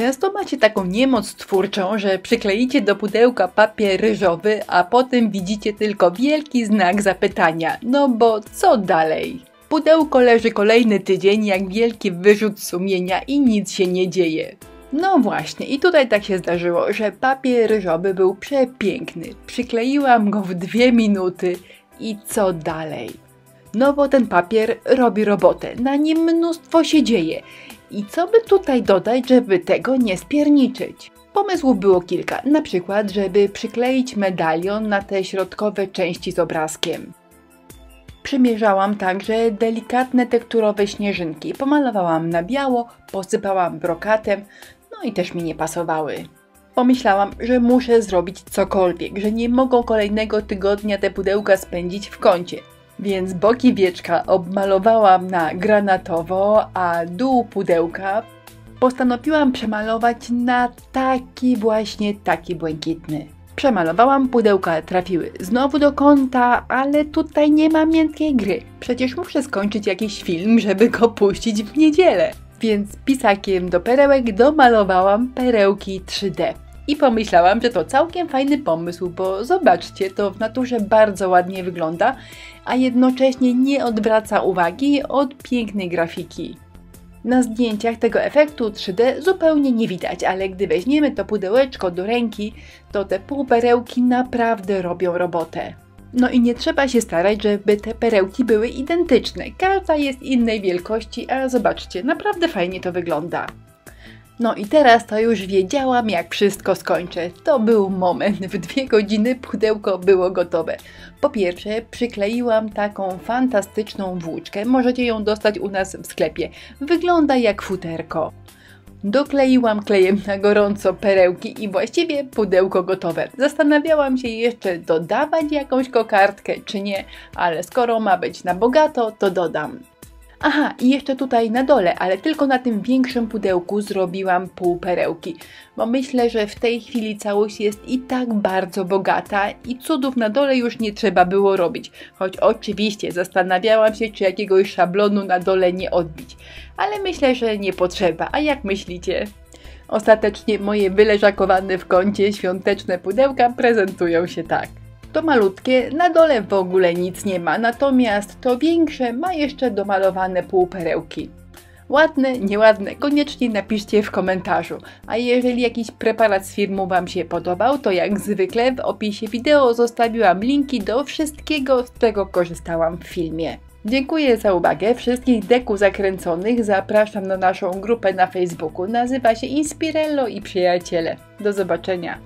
Często macie taką niemoc twórczą, że przykleicie do pudełka papier ryżowy, a potem widzicie tylko wielki znak zapytania. No bo co dalej? Pudełko leży kolejny tydzień jak wielki wyrzut sumienia i nic się nie dzieje. No właśnie, i tutaj tak się zdarzyło, że papier ryżowy był przepiękny. Przykleiłam go w 2 minuty i co dalej? No bo ten papier robi robotę, na nim mnóstwo się dzieje. I co by tutaj dodać, żeby tego nie spierniczyć? Pomysłów było kilka, na przykład, żeby przykleić medalion na te środkowe części z obrazkiem. Przymierzałam także delikatne tekturowe śnieżynki, pomalowałam na biało, posypałam brokatem, no i też mi nie pasowały. Pomyślałam, że muszę zrobić cokolwiek, że nie mogą kolejnego tygodnia te pudełka spędzić w kącie. Więc boki wieczka obmalowałam na granatowo, a dół pudełka postanowiłam przemalować na taki błękitny. Przemalowałam, pudełka trafiły znowu do kąta, ale tutaj nie ma miękkiej gry. Przecież muszę skończyć jakiś film, żeby go puścić w niedzielę. Więc pisakiem do perełek domalowałam perełki 3D. I pomyślałam, że to całkiem fajny pomysł, bo zobaczcie, to w naturze bardzo ładnie wygląda, a jednocześnie nie odwraca uwagi od pięknej grafiki. Na zdjęciach tego efektu 3D zupełnie nie widać, ale gdy weźmiemy to pudełeczko do ręki, to te półperełki naprawdę robią robotę. No i nie trzeba się starać, żeby te perełki były identyczne. Każda jest innej wielkości, a zobaczcie, naprawdę fajnie to wygląda. No i teraz to już wiedziałam, jak wszystko skończę. To był moment. W 2 godziny pudełko było gotowe. Po pierwsze, przykleiłam taką fantastyczną włóczkę. Możecie ją dostać u nas w sklepie. Wygląda jak futerko. Dokleiłam klejem na gorąco perełki i właściwie pudełko gotowe. Zastanawiałam się jeszcze dodawać jakąś kokardkę czy nie, ale skoro ma być na bogato, to dodam. Aha, i jeszcze tutaj na dole, ale tylko na tym większym pudełku zrobiłam półperełki, bo myślę, że w tej chwili całość jest i tak bardzo bogata i cudów na dole już nie trzeba było robić. Choć oczywiście zastanawiałam się, czy jakiegoś szablonu na dole nie odbić, ale myślę, że nie potrzeba. A jak myślicie? Ostatecznie moje wyleżakowane w kącie świąteczne pudełka prezentują się tak. To malutkie, na dole w ogóle nic nie ma, natomiast to większe ma jeszcze domalowane półperełki. Ładne, nieładne, koniecznie napiszcie w komentarzu. A jeżeli jakiś preparat z filmu Wam się podobał, to jak zwykle w opisie wideo zostawiłam linki do wszystkiego, z czego korzystałam w filmie. Dziękuję za uwagę. Wszystkich deku zakręconych zapraszam na naszą grupę na Facebooku. Nazywa się Inspirello i Przyjaciele. Do zobaczenia.